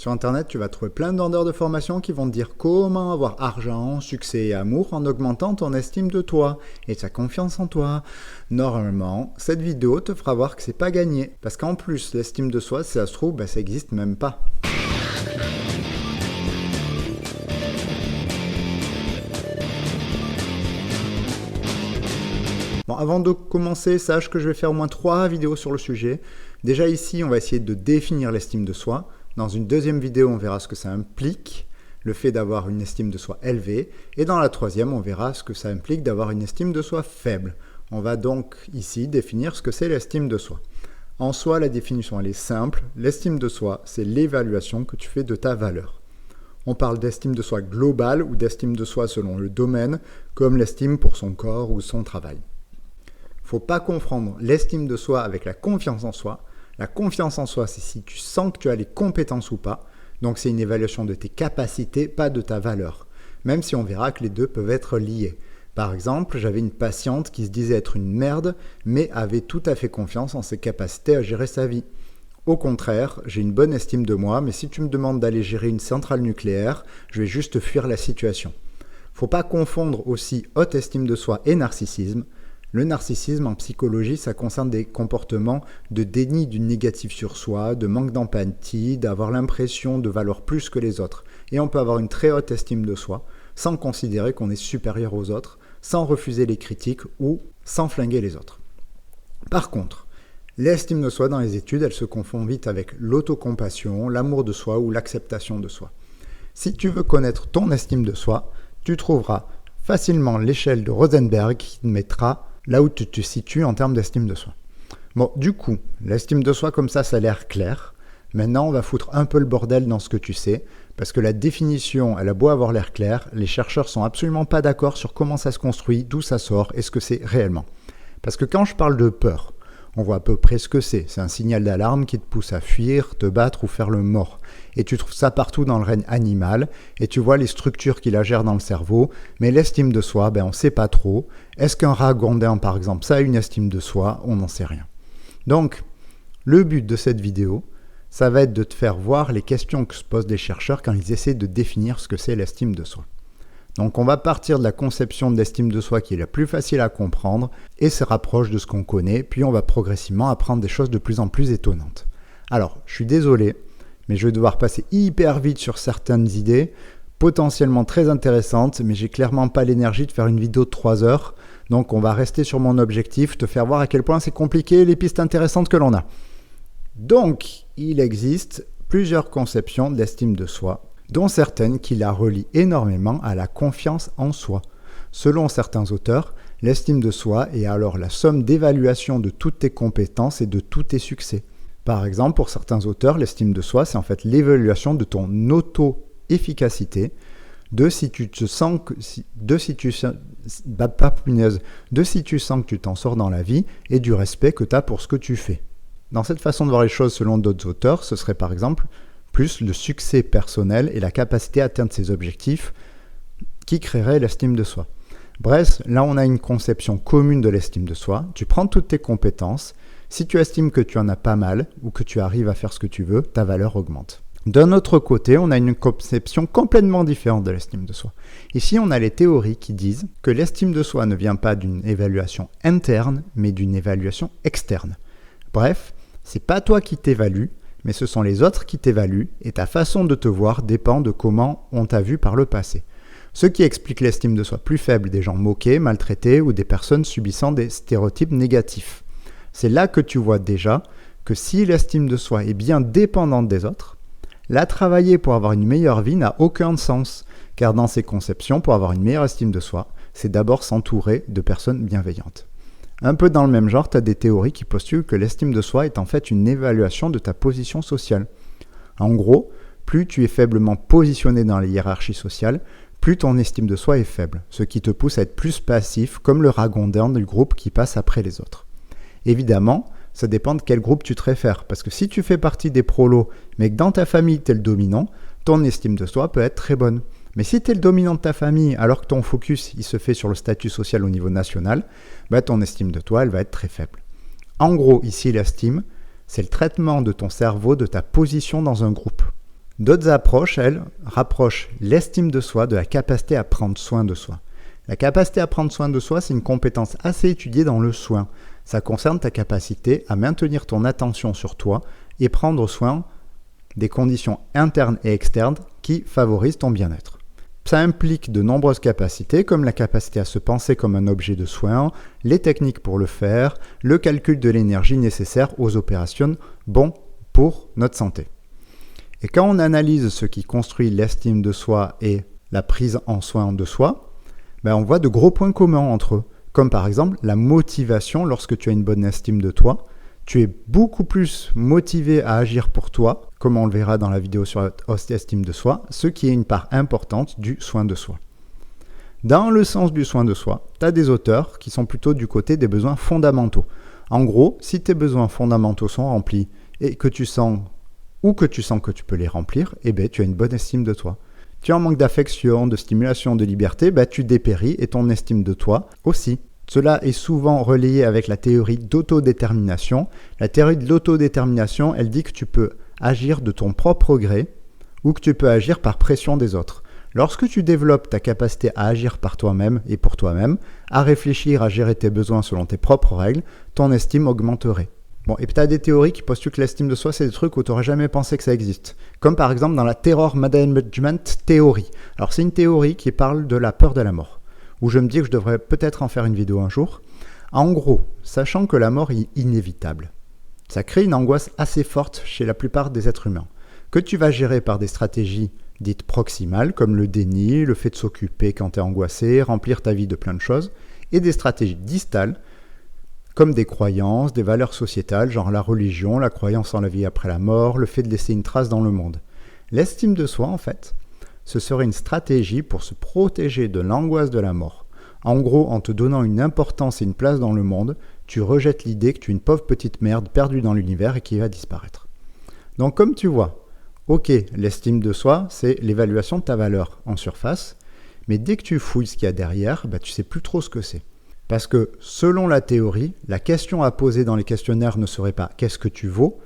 Sur Internet, tu vas trouver plein de vendeurs de formation qui vont te dire comment avoir argent, succès et amour en augmentant ton estime de toi et ta confiance en toi. Normalement, cette vidéo te fera voir que c'est pas gagné. Parce qu'en plus, l'estime de soi, si ça se trouve, ça existe même pas. Bon, avant de commencer, sache que je vais faire au moins 3 vidéos sur le sujet. Déjà ici, on va essayer de définir l'estime de soi. Dans une deuxième vidéo, on verra ce que ça implique, le fait d'avoir une estime de soi élevée. Et dans la troisième, on verra ce que ça implique d'avoir une estime de soi faible. On va donc ici définir ce que c'est l'estime de soi. En soi, la définition elle est simple. L'estime de soi, c'est l'évaluation que tu fais de ta valeur. On parle d'estime de soi globale ou d'estime de soi selon le domaine, comme l'estime pour son corps ou son travail. Il ne faut pas confondre l'estime de soi avec la confiance en soi. La confiance en soi, c'est si tu sens que tu as les compétences ou pas. Donc c'est une évaluation de tes capacités, pas de ta valeur. Même si on verra que les deux peuvent être liés. Par exemple, j'avais une patiente qui se disait être une merde, mais avait tout à fait confiance en ses capacités à gérer sa vie. Au contraire, j'ai une bonne estime de moi, mais si tu me demandes d'aller gérer une centrale nucléaire, je vais juste fuir la situation. Faut pas confondre aussi haute estime de soi et narcissisme. Le narcissisme en psychologie, ça concerne des comportements de déni du négatif sur soi, de manque d'empathie, d'avoir l'impression de valoir plus que les autres. Et on peut avoir une très haute estime de soi, sans considérer qu'on est supérieur aux autres, sans refuser les critiques ou sans flinguer les autres. Par contre, l'estime de soi dans les études, elle se confond vite avec l'autocompassion, l'amour de soi ou l'acceptation de soi. Si tu veux connaître ton estime de soi, tu trouveras facilement l'échelle de Rosenberg qui te mettra là où tu te situes en termes d'estime de soi. Bon, du coup, l'estime de soi comme ça a l'air clair. Maintenant, on va foutre un peu le bordel dans ce que tu sais, parce que la définition, elle a beau avoir l'air claire, les chercheurs sont absolument pas d'accord sur comment ça se construit, d'où ça sort et ce que c'est réellement. Parce que quand je parle de peur, on voit à peu près ce que c'est. C'est un signal d'alarme qui te pousse à fuir, te battre ou faire le mort. Et tu trouves ça partout dans le règne animal, et tu vois les structures qui la gèrent dans le cerveau, mais l'estime de soi, on ne sait pas trop. Est-ce qu'un rat gondin, par exemple, ça a une estime de soi? On n'en sait rien. Donc, le but de cette vidéo, ça va être de te faire voir les questions que se posent les chercheurs quand ils essaient de définir ce que c'est l'estime de soi. Donc on va partir de la conception de l'estime de soi qui est la plus facile à comprendre et se rapproche de ce qu'on connaît, puis on va progressivement apprendre des choses de plus en plus étonnantes. Alors, je suis désolé, mais je vais devoir passer hyper vite sur certaines idées, potentiellement très intéressantes, mais j'ai clairement pas l'énergie de faire une vidéo de 3 heures, donc on va rester sur mon objectif, te faire voir à quel point c'est compliqué les pistes intéressantes que l'on a. Donc, il existe plusieurs conceptions de l'estime de soi, dont certaines qui la relient énormément à la confiance en soi. Selon certains auteurs, l'estime de soi est alors la somme d'évaluation de toutes tes compétences et de tous tes succès. Par exemple, pour certains auteurs, l'estime de soi, c'est en fait l'évaluation de ton auto-efficacité, de si tu sens que tu t'en sors dans la vie et du respect que tu as pour ce que tu fais. Dans cette façon de voir les choses selon d'autres auteurs, ce serait par exemple plus le succès personnel et la capacité à atteindre ses objectifs qui créerait l'estime de soi. Bref, là on a une conception commune de l'estime de soi. Tu prends toutes tes compétences. Si tu estimes que tu en as pas mal ou que tu arrives à faire ce que tu veux, ta valeur augmente. D'un autre côté, on a une conception complètement différente de l'estime de soi. Ici, on a les théories qui disent que l'estime de soi ne vient pas d'une évaluation interne, mais d'une évaluation externe. Bref, c'est pas toi qui t'évalues, mais ce sont les autres qui t'évaluent et ta façon de te voir dépend de comment on t'a vu par le passé. Ce qui explique l'estime de soi plus faible des gens moqués, maltraités ou des personnes subissant des stéréotypes négatifs. C'est là que tu vois déjà que si l'estime de soi est bien dépendante des autres, la travailler pour avoir une meilleure vie n'a aucun sens, car dans ces conceptions, pour avoir une meilleure estime de soi, c'est d'abord s'entourer de personnes bienveillantes. Un peu dans le même genre, tu as des théories qui postulent que l'estime de soi est en fait une évaluation de ta position sociale. En gros, plus tu es faiblement positionné dans la hiérarchie sociale, plus ton estime de soi est faible, ce qui te pousse à être plus passif, comme le ragondin du groupe qui passe après les autres. Évidemment, ça dépend de quel groupe tu te réfères, parce que si tu fais partie des prolos, mais que dans ta famille tu es le dominant, ton estime de soi peut être très bonne. Mais si tu es le dominant de ta famille, alors que ton focus il se fait sur le statut social au niveau national, ton estime de toi elle va être très faible. En gros, ici l'estime, c'est le traitement de ton cerveau de ta position dans un groupe. D'autres approches, elles, rapprochent l'estime de soi de la capacité à prendre soin de soi. La capacité à prendre soin de soi, c'est une compétence assez étudiée dans le soin. Ça concerne ta capacité à maintenir ton attention sur toi et prendre soin des conditions internes et externes qui favorisent ton bien-être. Ça implique de nombreuses capacités, comme la capacité à se penser comme un objet de soin, les techniques pour le faire, le calcul de l'énergie nécessaire aux opérations bons pour notre santé. Et quand on analyse ce qui construit l'estime de soi et la prise en soin de soi, on voit de gros points communs entre eux, comme par exemple la motivation lorsque tu as une bonne estime de toi. Tu es beaucoup plus motivé à agir pour toi, comme on le verra dans la vidéo sur l'estime de soi, ce qui est une part importante du soin de soi. Dans le sens du soin de soi, tu as des auteurs qui sont plutôt du côté des besoins fondamentaux. En gros, si tes besoins fondamentaux sont remplis et que tu sens que tu peux les remplir, tu as une bonne estime de toi. Tu es en manque d'affection, de stimulation, de liberté, tu dépéris et ton estime de toi aussi. Cela est souvent relayé avec la théorie d'autodétermination. La théorie de l'autodétermination, elle dit que tu peux agir de ton propre gré ou que tu peux agir par pression des autres. Lorsque tu développes ta capacité à agir par toi-même et pour toi-même, à réfléchir, à gérer tes besoins selon tes propres règles, ton estime augmenterait. Et puis tu as des théories qui postulent que l'estime de soi, c'est des trucs où tu n'aurais jamais pensé que ça existe. Comme par exemple dans la Terror Management Theory. Alors c'est une théorie qui parle de la peur de la mort, où je me dis que je devrais peut-être en faire une vidéo un jour. En gros, sachant que la mort est inévitable, ça crée une angoisse assez forte chez la plupart des êtres humains, que tu vas gérer par des stratégies dites proximales, comme le déni, le fait de s'occuper quand tu es angoissé, remplir ta vie de plein de choses, et des stratégies distales, comme des croyances, des valeurs sociétales, genre la religion, la croyance en la vie après la mort, le fait de laisser une trace dans le monde. L'estime de soi, en fait, ce serait une stratégie pour se protéger de l'angoisse de la mort. En gros, en te donnant une importance et une place dans le monde, tu rejettes l'idée que tu es une pauvre petite merde perdue dans l'univers et qui va disparaître. Donc comme tu vois, l'estime de soi, c'est l'évaluation de ta valeur en surface, mais dès que tu fouilles ce qu'il y a derrière, tu sais plus trop ce que c'est. Parce que selon la théorie, la question à poser dans les questionnaires ne serait pas « qu'est-ce que tu vaux ?»,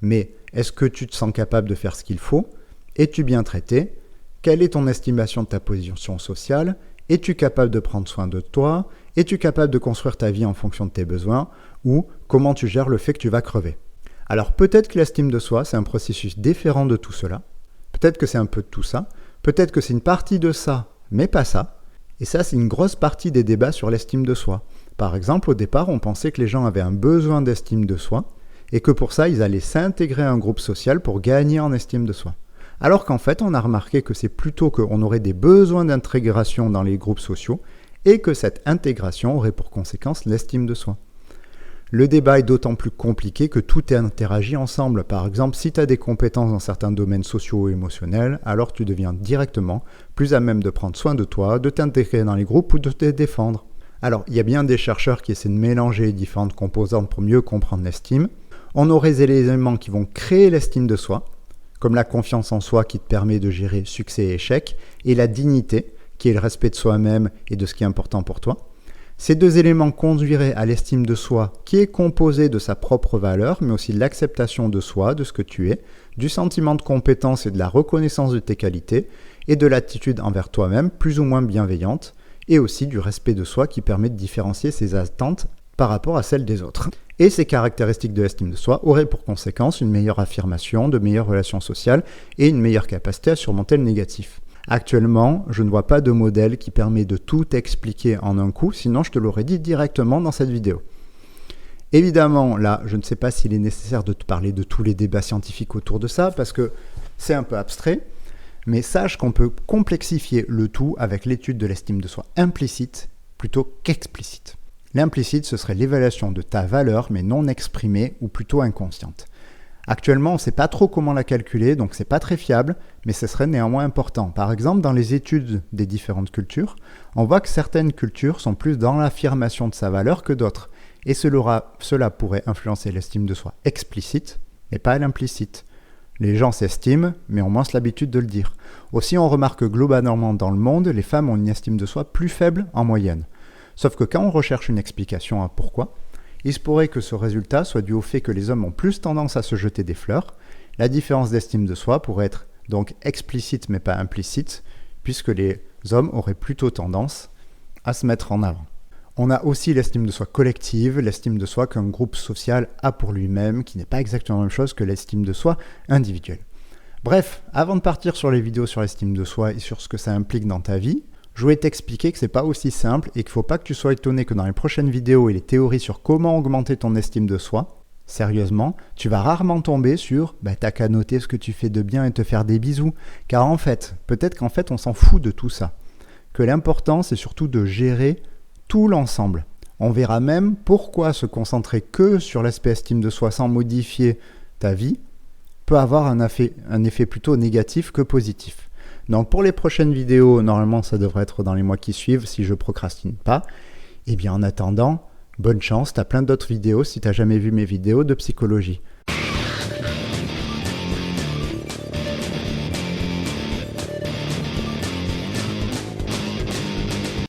mais « est-ce que tu te sens capable de faire ce qu'il faut ? Es-tu bien traité ? Quelle est ton estimation de ta position sociale ? Es-tu capable de prendre soin de toi ? Es-tu capable de construire ta vie en fonction de tes besoins ? Ou comment tu gères le fait que tu vas crever ? Alors peut-être que l'estime de soi, c'est un processus différent de tout cela. Peut-être que c'est un peu de tout ça. Peut-être que c'est une partie de ça, mais pas ça. Et ça, c'est une grosse partie des débats sur l'estime de soi. Par exemple, au départ, on pensait que les gens avaient un besoin d'estime de soi et que pour ça, ils allaient s'intégrer à un groupe social pour gagner en estime de soi. Alors qu'en fait, on a remarqué que c'est plutôt qu'on aurait des besoins d'intégration dans les groupes sociaux et que cette intégration aurait pour conséquence l'estime de soi. Le débat est d'autant plus compliqué que tout est interagi ensemble. Par exemple, si tu as des compétences dans certains domaines sociaux ou émotionnels, alors tu deviens directement plus à même de prendre soin de toi, de t'intégrer dans les groupes ou de te défendre. Alors, il y a bien des chercheurs qui essaient de mélanger différentes composantes pour mieux comprendre l'estime. On aurait les éléments qui vont créer l'estime de soi, comme la confiance en soi qui te permet de gérer succès et échec, et la dignité, qui est le respect de soi-même et de ce qui est important pour toi. Ces deux éléments conduiraient à l'estime de soi qui est composée de sa propre valeur, mais aussi de l'acceptation de soi, de ce que tu es, du sentiment de compétence et de la reconnaissance de tes qualités, et de l'attitude envers toi-même plus ou moins bienveillante, et aussi du respect de soi qui permet de différencier ses attentes par rapport à celles des autres. Et ces caractéristiques de l'estime de soi auraient pour conséquence une meilleure affirmation, de meilleures relations sociales et une meilleure capacité à surmonter le négatif. Actuellement, je ne vois pas de modèle qui permet de tout expliquer en un coup, sinon je te l'aurais dit directement dans cette vidéo. Évidemment, là, je ne sais pas s'il est nécessaire de te parler de tous les débats scientifiques autour de ça, parce que c'est un peu abstrait, mais sache qu'on peut complexifier le tout avec l'étude de l'estime de soi implicite plutôt qu'explicite. L'implicite, ce serait l'évaluation de ta valeur, mais non exprimée ou plutôt inconsciente. Actuellement, on ne sait pas trop comment la calculer, donc c'est pas très fiable, mais ce serait néanmoins important. Par exemple, dans les études des différentes cultures, on voit que certaines cultures sont plus dans l'affirmation de sa valeur que d'autres. Et cela pourrait influencer l'estime de soi explicite, mais pas l'implicite. Les gens s'estiment, mais ont moins l'habitude de le dire. Aussi, on remarque que globalement dans le monde, les femmes ont une estime de soi plus faible en moyenne. Sauf que quand on recherche une explication à pourquoi, il se pourrait que ce résultat soit dû au fait que les hommes ont plus tendance à se jeter des fleurs. La différence d'estime de soi pourrait être donc explicite mais pas implicite, puisque les hommes auraient plutôt tendance à se mettre en avant. On a aussi l'estime de soi collective, l'estime de soi qu'un groupe social a pour lui-même, qui n'est pas exactement la même chose que l'estime de soi individuelle. Bref, avant de partir sur les vidéos sur l'estime de soi et sur ce que ça implique dans ta vie, je voulais t'expliquer que c'est pas aussi simple et qu'il ne faut pas que tu sois étonné que dans les prochaines vidéos et les théories sur comment augmenter ton estime de soi, sérieusement, tu vas rarement tomber sur « t'as qu'à noter ce que tu fais de bien et te faire des bisous ». Car en fait, peut-être qu'en fait on s'en fout de tout ça. Que l'important c'est surtout de gérer tout l'ensemble. On verra même pourquoi se concentrer que sur l'aspect estime de soi sans modifier ta vie peut avoir un effet plutôt négatif que positif. Donc pour les prochaines vidéos, normalement ça devrait être dans les mois qui suivent si je procrastine pas. Et bien en attendant, bonne chance, tu as plein d'autres vidéos si tu n'as jamais vu mes vidéos de psychologie.